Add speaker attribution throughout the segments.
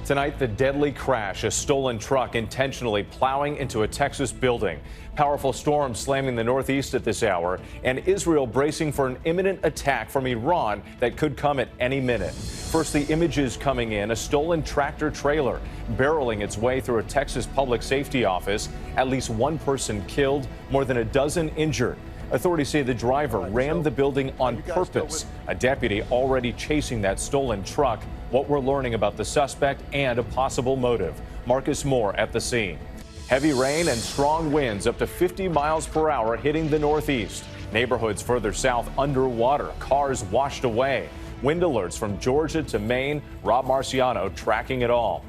Speaker 1: Tonight, the deadly crash, a stolen truck intentionally plowing into a Texas building. Powerful storm slamming the northeast at this hour, and Israel bracing for an imminent attack from Iran that could come at any minute. First, the images coming in, a stolen tractor trailer barreling its way through a Texas public safety office. At least one person killed, more than a dozen injured. Authorities say the driver rammed the building on purpose. A deputy already chasing that stolen truck. What we're learning about the suspect and a possible motive. Marcus Moore at the scene. Heavy rain and strong winds up to 50 miles per hour hitting the northeast. Neighborhoods further south underwater, cars washed away. Wind alerts from Georgia to Maine. Rob Marciano tracking it all.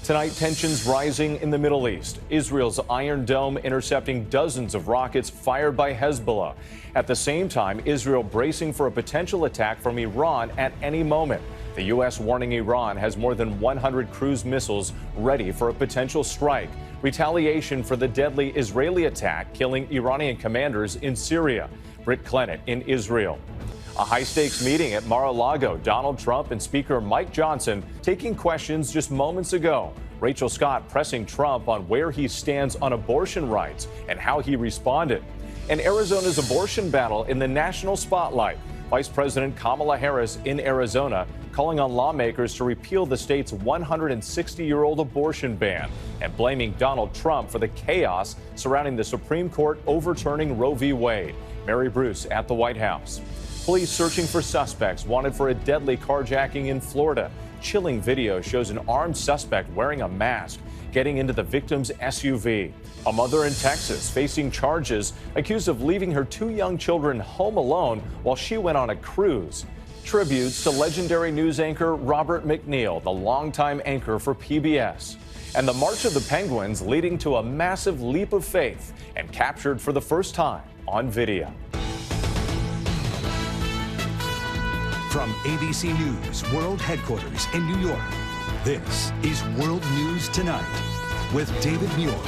Speaker 1: Tonight, tensions rising in the Middle East. Israel's Iron Dome intercepting dozens of rockets fired by Hezbollah. At the same time, Israel bracing for a potential attack from Iran at any moment. The U.S. warning Iran has more than 100 cruise missiles ready for a potential strike. Retaliation for the deadly Israeli attack killing Iranian commanders in Syria. Britt Clennett in Israel. A high-stakes meeting at Mar-a-Lago. Donald Trump and Speaker Mike Johnson taking questions just moments ago. Rachel Scott pressing Trump on where he stands on abortion rights and how he responded. And Arizona's abortion battle in the national spotlight. Vice President Kamala Harris in Arizona calling on lawmakers to repeal the state's 160-year-old abortion ban and blaming Donald Trump for the chaos surrounding the Supreme Court overturning Roe v. Wade. Mary Bruce at the White House. Police searching for suspects wanted for a deadly carjacking in Florida. Chilling video shows an armed suspect wearing a mask getting into the victim's SUV. A mother in Texas facing charges accused of leaving her two young children home alone while she went on a cruise. Tributes to legendary news anchor Robert MacNeil, the longtime anchor for PBS. And the March of the Penguins leading to a massive leap of faith and captured for the first time on video.
Speaker 2: From ABC News World Headquarters in New York, this is World News Tonight with David Muir.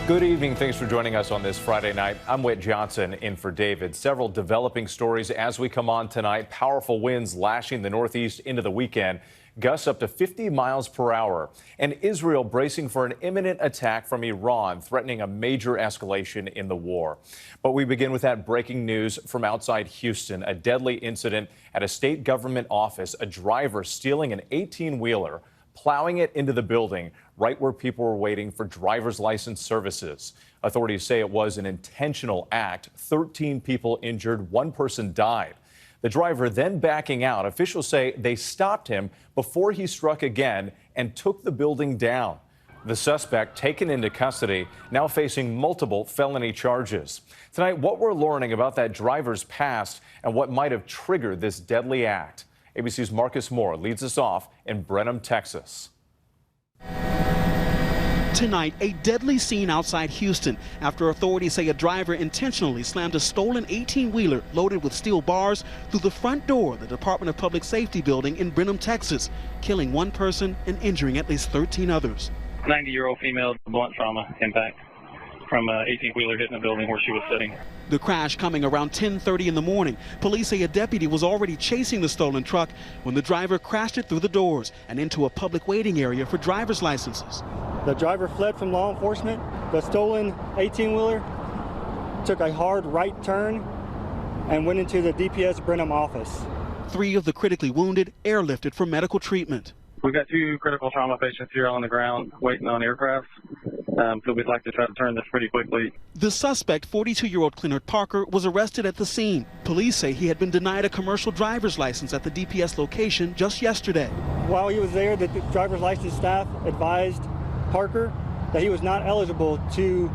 Speaker 1: Good evening. Thanks for joining us on this Friday night. I'm Whit Johnson in for David. Several developing stories as we come on tonight. Powerful winds lashing the northeast into the weekend. Gusts up to 50 miles per hour. And Israel bracing for an imminent attack from Iran, threatening a major escalation in the war. But we begin with that breaking news from outside Houston. A deadly incident at a state government office. A driver stealing an 18-wheeler, plowing it into the building right where people were waiting for driver's license services. Authorities say it was an intentional act. 13 people injured, one person died. The driver then backing out. Officials say they stopped him before he struck again and took the building down. The suspect taken into custody, now facing multiple felony charges. Tonight, what we're learning about that driver's past and what might have triggered this deadly act. ABC's Marcus Moore leads us off in Brenham, Texas.
Speaker 3: Tonight, a deadly scene outside Houston after authorities say a driver intentionally slammed a stolen 18-wheeler loaded with steel bars through the front door of the Department of Public Safety building in Brenham, Texas, killing one person and injuring at least 13 others.
Speaker 4: 90-year-old female, blunt trauma impact from an 18-wheeler hitting the building where she was sitting.
Speaker 3: The crash coming around 10:30 in the morning. Police say a deputy was already chasing the stolen truck when the driver crashed it through the doors and into a public waiting area for driver's licenses.
Speaker 5: The driver fled from law enforcement. The stolen 18-wheeler took a hard right turn and went into the DPS Brenham office.
Speaker 3: 3 of the critically wounded airlifted for medical treatment.
Speaker 4: We've got 2 critical trauma patients here on the ground waiting on aircraft, so we'd like to try to turn this pretty quickly.
Speaker 3: The suspect, 42-year-old Clennett Parker, was arrested at the scene. Police say he had been denied a commercial driver's license at the DPS location just yesterday.
Speaker 5: While he was there, the driver's license staff advised Parker that he was not eligible to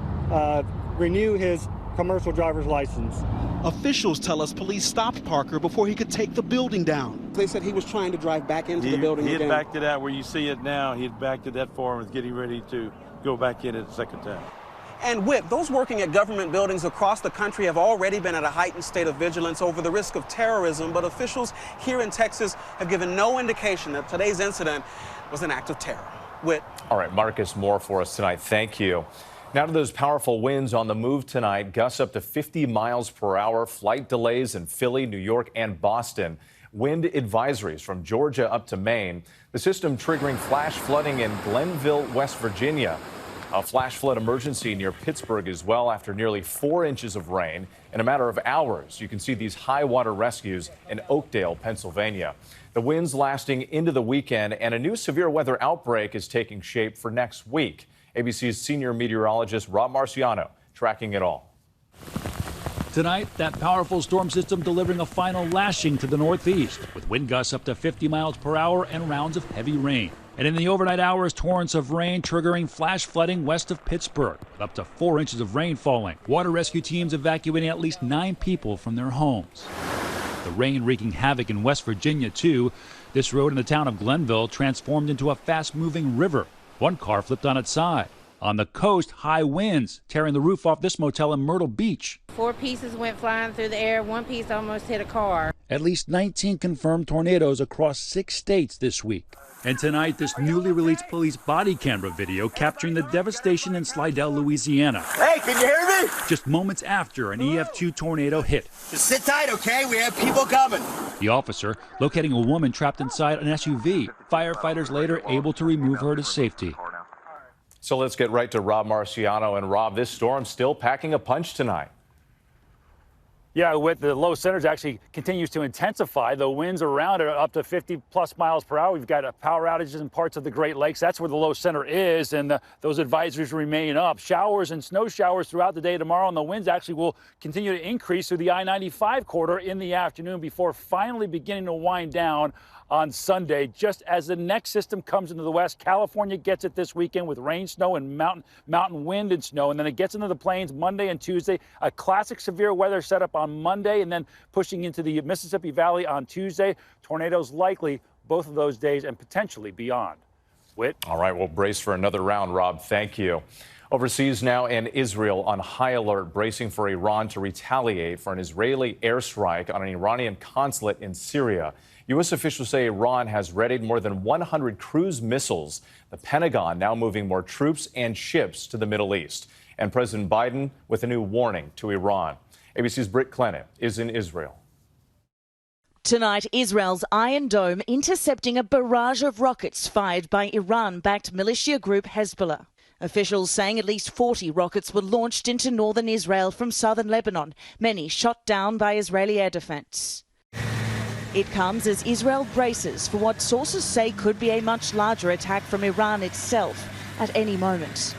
Speaker 5: renew his commercial driver's license.
Speaker 3: Officials tell us police stopped Parker before he could take the building down. They said he was trying to drive back into the building
Speaker 6: again.
Speaker 3: He
Speaker 6: had backed it out where you see it now. He had backed it that far and was getting ready to go back in it the second time.
Speaker 3: And Whit, those working at government buildings across the country have already been at a heightened state of vigilance over the risk of terrorism, but officials here in Texas have given no indication that today's incident was an act of terror. Whit.
Speaker 1: All right, Marcus Moore for us tonight. Thank you. Now to those powerful winds on the move tonight. Gusts up to 50 miles per hour. Flight delays in Philly, New York, and Boston. wind advisories from Georgia up to Maine. The system triggering flash flooding in Glenville, West Virginia. A flash flood emergency near Pittsburgh as well after nearly 4 inches of rain in a matter of hours. You can see these high water rescues in Oakdale, Pennsylvania. The winds lasting into the weekend, and a new severe weather outbreak is taking shape for next week. ABC's senior meteorologist Rob Marciano tracking it all.
Speaker 7: Tonight, that powerful storm system delivering a final lashing to the northeast, with wind gusts up to 50 miles per hour and rounds of heavy rain. And in the overnight hours, torrents of rain triggering flash flooding west of Pittsburgh, with up to 4 inches of rain falling. Water rescue teams evacuating at least 9 people from their homes. The rain wreaking havoc in West Virginia, too. This road in the town of Glenville transformed into a fast-moving river. One car flipped on its side. On the coast, high winds tearing the roof off this motel in Myrtle Beach.
Speaker 8: 4 pieces went flying through the air. 1 piece almost hit a car.
Speaker 7: At least 19 confirmed tornadoes across 6 states this week. And tonight, this newly released police body camera video capturing the devastation in Slidell, Louisiana.
Speaker 9: Hey, can you hear me?
Speaker 7: Just moments after an EF2 tornado hit.
Speaker 9: Just sit tight, okay? We have people coming.
Speaker 7: The officer locating a woman trapped inside an SUV. Firefighters later able to remove her to safety.
Speaker 1: So let's get right to Rob Marciano. And Rob, this storm still packing a punch tonight.
Speaker 10: Yeah, with the low centers actually continues to intensify. The winds around it are up to 50+ miles per hour. We've got power outages in parts of the Great Lakes. That's where the low center is, and those advisories remain up. Showers and snow showers throughout the day tomorrow, and the winds actually will continue to increase through the I-95 corridor in the afternoon before finally beginning to wind down on Sunday. Just as the next system comes into the west, California gets it this weekend with rain, snow, and mountain wind and snow. And then it gets into the plains Monday and Tuesday. A classic severe weather setup on Monday, and then pushing into the Mississippi Valley on Tuesday. Tornadoes likely both of those days and potentially beyond. Whit?
Speaker 1: All right, we'll brace for another round, Rob. Thank you. Overseas now, and Israel on high alert, bracing for Iran to retaliate for an Israeli airstrike on an Iranian consulate in Syria. U.S. officials say Iran has readied more than 100 cruise missiles. The Pentagon now moving more troops and ships to the Middle East. And President Biden with a new warning to Iran. ABC's Britt Clennett is in Israel.
Speaker 11: Tonight, Israel's Iron Dome intercepting a barrage of rockets fired by Iran-backed militia group Hezbollah. Officials saying at least 40 rockets were launched into northern Israel from southern Lebanon, many shot down by Israeli air defense. It comes as Israel braces for what sources say could be a much larger attack from Iran itself at any moment.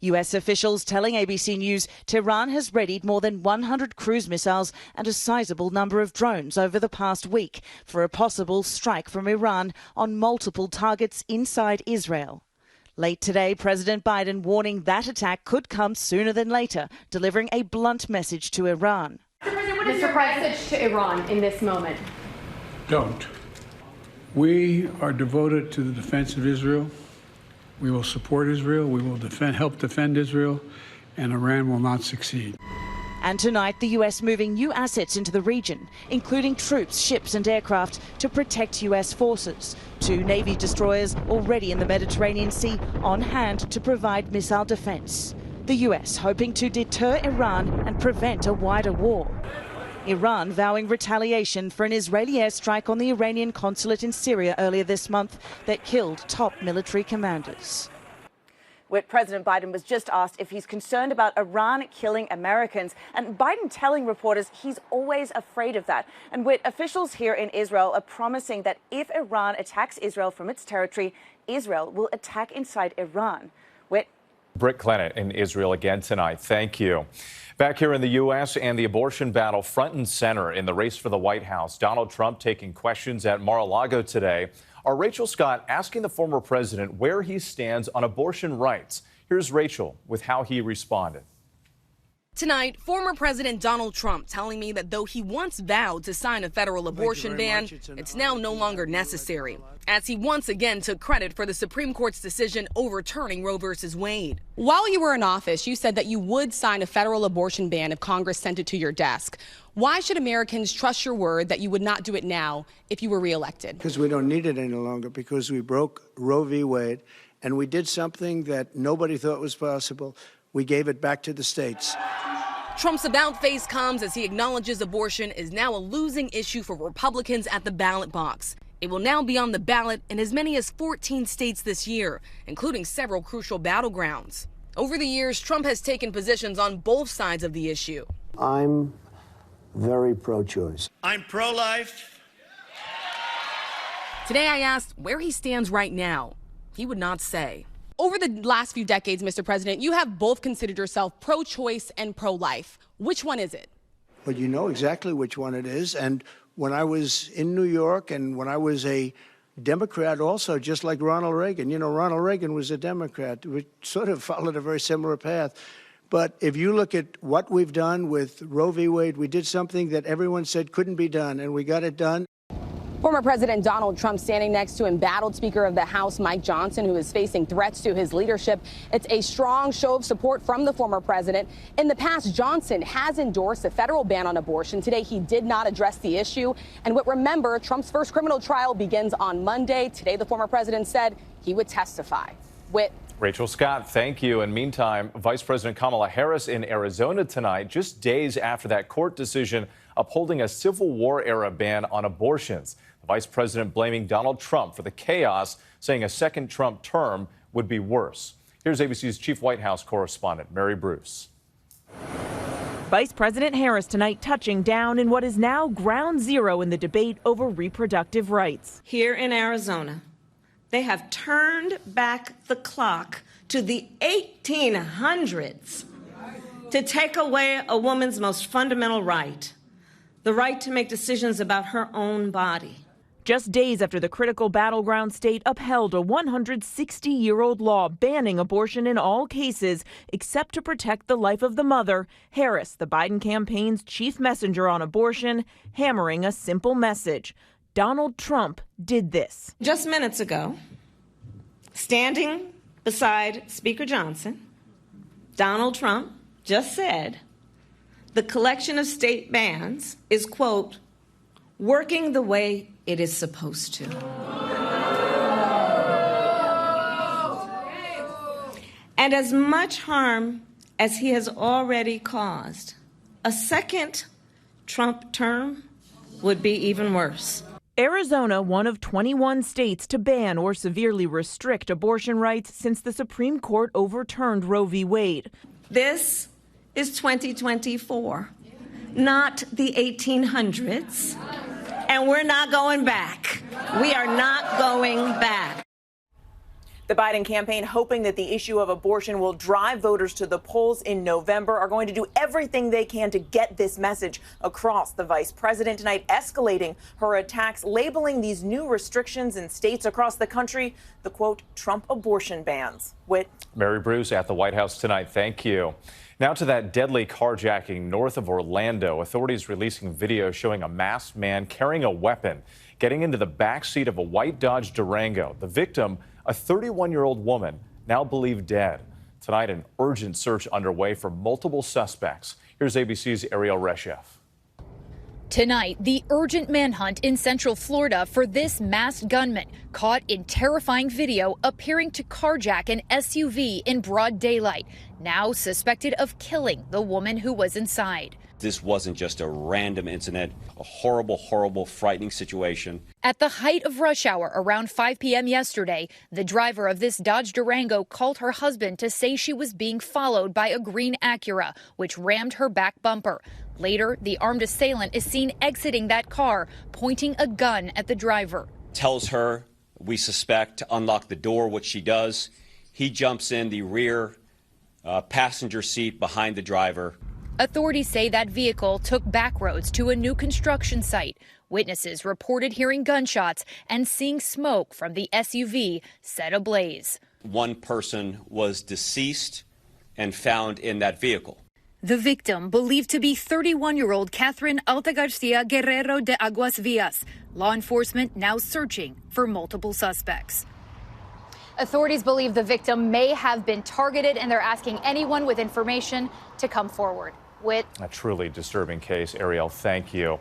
Speaker 11: U.S. officials telling ABC News Tehran has readied more than 100 cruise missiles and a sizable number of drones over the past week for a possible strike from Iran on multiple targets inside Israel. Late today, President Biden warning that attack could come sooner than later, delivering a blunt message to Iran.
Speaker 12: What is your message to Iran in this moment?
Speaker 13: Don't. We are devoted to the defense of Israel. We will support Israel. We will help defend Israel, and Iran will not succeed.
Speaker 11: And tonight, the U.S. moving new assets into the region, including troops, ships and aircraft to protect U.S. forces. 2 Navy destroyers already in the Mediterranean Sea on hand to provide missile defense. The U.S. hoping to deter Iran and prevent a wider war. Iran vowing retaliation for an Israeli airstrike on the Iranian consulate in Syria earlier this month that killed top military commanders.
Speaker 14: Whit, President Biden was just asked if he's concerned about Iran killing Americans, and Biden telling reporters he's always afraid of that. And Whit, officials here in Israel are promising that if Iran attacks Israel from its territory, Israel will attack inside Iran. Whit?
Speaker 1: Britt Clennett in Israel again tonight. Thank you. Back here in the U.S. and the abortion battle front and center in the race for the White House. Donald Trump taking questions at Mar-a-Lago today. Our Rachel Scott asking the former president where he stands on abortion rights. Here's Rachel with how he responded.
Speaker 15: Tonight, former President Donald Trump telling me that though he once vowed to sign a federal abortion ban, it's now no longer necessary, as he once again took credit for the Supreme Court's decision overturning Roe v. Wade.
Speaker 12: While you were in office, you said that you would sign a federal abortion ban if Congress sent it to your desk. Why should Americans trust your word that you would not do it now if you were reelected?
Speaker 16: Because we don't need it any longer, because we broke Roe v. Wade, and we did something that nobody thought was possible. We gave it back to the states.
Speaker 15: Trump's about-face comes as he acknowledges abortion is now a losing issue for Republicans at the ballot box. It will now be on the ballot in as many as 14 states this year, including several crucial battlegrounds. Over the years, Trump has taken positions on both sides of the issue.
Speaker 16: I'm very pro-choice.
Speaker 9: I'm pro-life.
Speaker 15: Today I asked where he stands right now. He would not say.
Speaker 12: Over the last few decades, Mr. President, you have both considered yourself pro-choice and pro-life. Which one is it?
Speaker 16: Well, you know exactly which one it is. And when I was in New York and when I was a Democrat also, just like Ronald Reagan, you know, Ronald Reagan was a Democrat. We sort of followed a very similar path. But if you look at what we've done with Roe v. Wade, we did something that everyone said couldn't be done, and we got it done.
Speaker 12: Former President Donald Trump standing next to embattled Speaker of the House Mike Johnson, who is facing threats to his leadership. It's a strong show of support from the former president. In the past, Johnson has endorsed a federal ban on abortion. Today, he did not address the issue. And remember, Trump's first criminal trial begins on Monday. Today, the former president said he would testify.
Speaker 1: Rachel Scott, thank you. And meantime, Vice President Kamala Harris in Arizona tonight, just days after that court decision upholding a Civil War-era ban on abortions. The vice president blaming Donald Trump for the chaos, saying a second Trump term would be worse. Here's ABC's chief White House correspondent, Mary Bruce.
Speaker 17: Vice President Harris tonight touching down in what is now ground zero in the debate over reproductive rights.
Speaker 18: Here in Arizona, they have turned back the clock to the 1800s to take away a woman's most fundamental right, the right to make decisions about her own body.
Speaker 17: Just days after the critical battleground state upheld a 160-year-old law banning abortion in all cases except to protect the life of the mother, Harris, the Biden campaign's chief messenger on abortion, hammering a simple message. Donald Trump did this.
Speaker 18: Just minutes ago, standing beside Speaker Johnson, Donald Trump just said the collection of state bans is, quote, working the way it is supposed to. And as much harm as he has already caused, a second Trump term would be even worse.
Speaker 17: Arizona, one of 21 states to ban or severely restrict abortion rights since the Supreme Court overturned Roe v. Wade.
Speaker 18: This is 2024, not the 1800s, and we're not going back. We are not going back.
Speaker 19: The Biden campaign, hoping that the issue of abortion will drive voters to the polls in November, are going to do everything they can to get this message across. The vice president tonight escalating her attacks, labeling these new restrictions in states across the country the, quote, Trump abortion bans.
Speaker 1: Mary Bruce at the White House tonight. Thank you. Now to that deadly carjacking north of Orlando. Authorities releasing video showing a masked man carrying a weapon, getting into the back seat of a white Dodge Durango. The victim, a 31-year-old woman, now believed dead. Tonight, an urgent search underway for multiple suspects. Here's ABC's Ariel Reshef.
Speaker 20: Tonight, the urgent manhunt in Central Florida for this masked gunman caught in terrifying video appearing to carjack an SUV in broad daylight, now suspected of killing the woman who was inside.
Speaker 21: This wasn't just a random incident, a horrible, horrible, frightening situation.
Speaker 20: At the height of rush hour around 5 p.m. yesterday, the driver of this Dodge Durango called her husband to say she was being followed by a green Acura, which rammed her back bumper. Later, the armed assailant is seen exiting that car, pointing a gun at the driver.
Speaker 21: Tells her, we suspect, to unlock the door, which she does. He jumps in the rear passenger seat behind the driver.
Speaker 20: Authorities say that vehicle took back roads to a new construction site. Witnesses reported hearing gunshots and seeing smoke from the SUV set ablaze.
Speaker 21: One person was deceased and found in that vehicle.
Speaker 20: The victim, believed to be 31-year-old Catherine Alta Garcia Guerrero de Aguas Villas. Law enforcement now searching for multiple suspects.
Speaker 22: Authorities believe the victim may have been targeted, and they're asking anyone with information to come forward.
Speaker 1: A truly disturbing case. Ariel, thank you.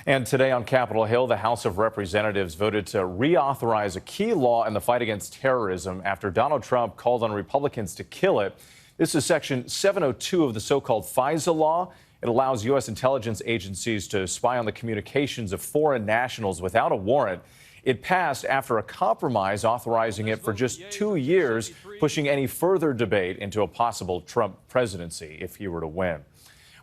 Speaker 1: And today on Capitol Hill, the House of Representatives voted to reauthorize a key law in the fight against terrorism after Donald Trump called on Republicans to kill it. This is Section 702 of the so-called FISA law. It allows U.S. intelligence agencies to spy on the communications of foreign nationals without a warrant. It passed after a compromise authorizing it for just 2 years, pushing any further debate into a possible Trump presidency if he were to win.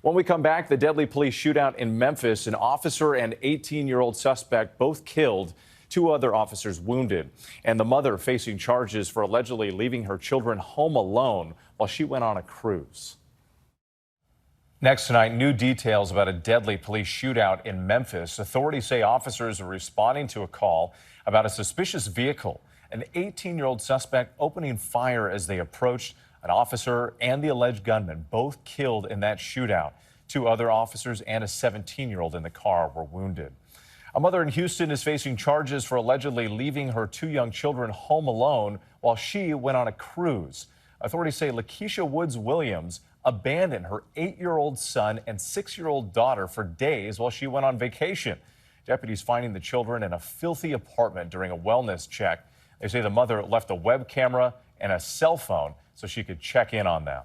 Speaker 1: When we come back, the deadly police shootout in Memphis, an officer and 18-year-old suspect both killed, 2 other officers wounded, and the mother facing charges for allegedly leaving her children home alone while she went on a cruise. Next tonight, new details about a deadly police shootout in Memphis. Authorities say officers are responding to a call about a suspicious vehicle. An 18-year-old suspect opening fire as they approached. An officer and the alleged gunman both killed in that shootout. 2 other officers and a 17-year-old in the car were wounded. A mother in Houston is facing charges for allegedly leaving her 2 young children home alone while she went on a cruise. Authorities say Lakeisha Woods Williams abandoned her 8-year-old son and 6-year-old daughter for days while she went on vacation. Deputies finding the children in a filthy apartment during a wellness check. They say the mother left a web camera and a cell phone so she could check in on them.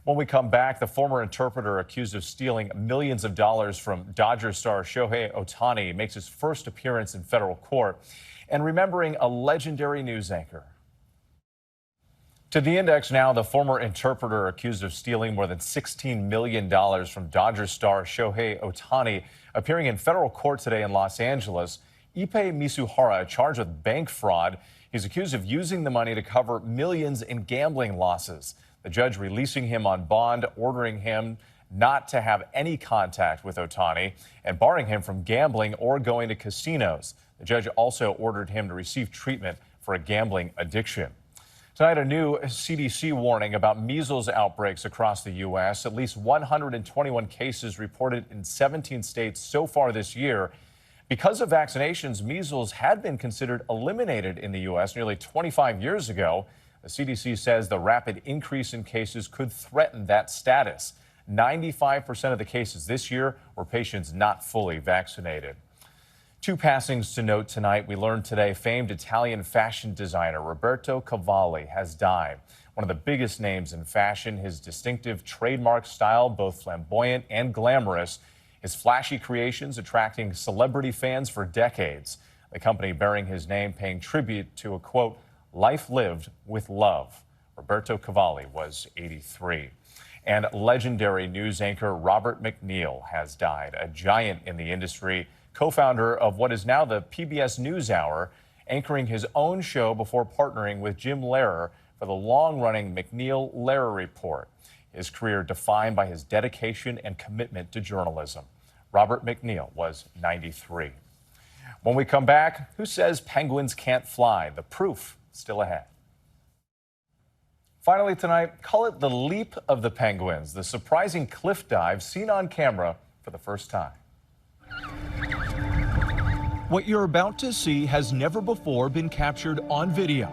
Speaker 1: When we come back, the former interpreter accused of stealing millions of dollars from Dodger star Shohei Ohtani makes his first appearance in federal court, and remembering a legendary news anchor. To the index now, the former interpreter accused of stealing more than $16 million from Dodger star Shohei Ohtani, appearing in federal court today in Los Angeles. Ippei Misuhara, charged with bank fraud. He's accused of using the money to cover millions in gambling losses. The judge releasing him on bond, ordering him not to have any contact with Ohtani and barring him from gambling or going to casinos. The judge also ordered him to receive treatment for a gambling addiction. Tonight, a new CDC warning about measles outbreaks across the U.S. At least 121 cases reported in 17 states so far this year. Because of vaccinations, measles had been considered eliminated in the U.S. nearly 25 years ago. The CDC says the rapid increase in cases could threaten that status. 95% of the cases this year were patients not fully vaccinated. 2 passings to note tonight. We learned today famed Italian fashion designer Roberto Cavalli has died. One of the biggest names in fashion, his distinctive trademark style, both flamboyant and glamorous. His flashy creations attracting celebrity fans for decades. The company bearing his name paying tribute to a, quote, life lived with love. Roberto Cavalli was 83. And legendary news anchor Robert MacNeil has died, a giant in the industry, co-founder of what is now the PBS NewsHour, anchoring his own show before partnering with Jim Lehrer for the long-running MacNeil-Lehrer Report. His career defined by his dedication and commitment to journalism. Robert MacNeil was 93. When we come back, who says penguins can't fly? The proof still ahead. Finally tonight, call it the leap of the penguins, the surprising cliff dive seen on camera for the first time.
Speaker 2: What you're about to see has never before been captured on video.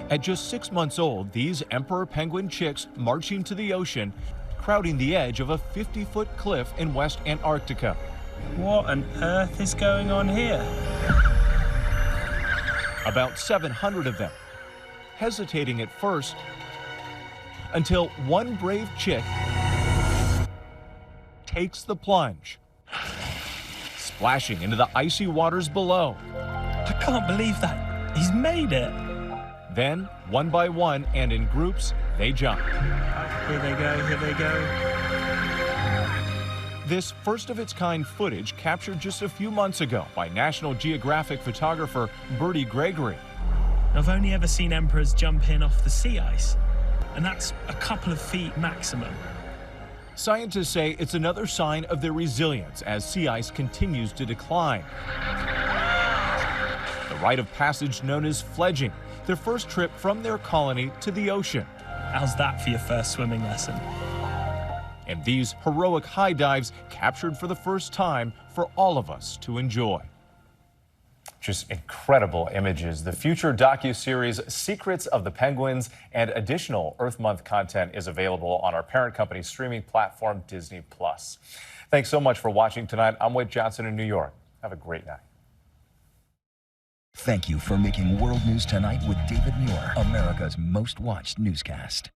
Speaker 2: At just 6 months old, these emperor penguin chicks marching to the ocean, crowding the edge of a 50-foot cliff in West Antarctica.
Speaker 4: What on earth is going on here?
Speaker 2: About 700 of them, hesitating at first, until one brave chick takes the plunge, splashing into the icy waters below.
Speaker 4: I can't believe that. He's made it.
Speaker 2: Then, one by one and in groups, they jump.
Speaker 4: Here they go, here they go.
Speaker 2: This first-of-its-kind footage captured just a few months ago by National Geographic photographer Bertie Gregory.
Speaker 4: I've only ever seen emperors jump in off the sea ice, and that's a couple of feet maximum.
Speaker 2: Scientists say it's another sign of their resilience as sea ice continues to decline. The rite of passage known as fledging, their first trip from their colony to the ocean.
Speaker 4: How's that for your first swimming lesson?
Speaker 2: And these heroic high dives captured for the first time for all of us to enjoy.
Speaker 1: Just incredible images. The future docuseries Secrets of the Penguins and additional Earth Month content is available on our parent company's streaming platform, Disney+. Thanks so much for watching tonight. I'm Wade Johnson in New York. Have a great night.
Speaker 5: Thank you for making World News Tonight with David Muir America's most watched newscast.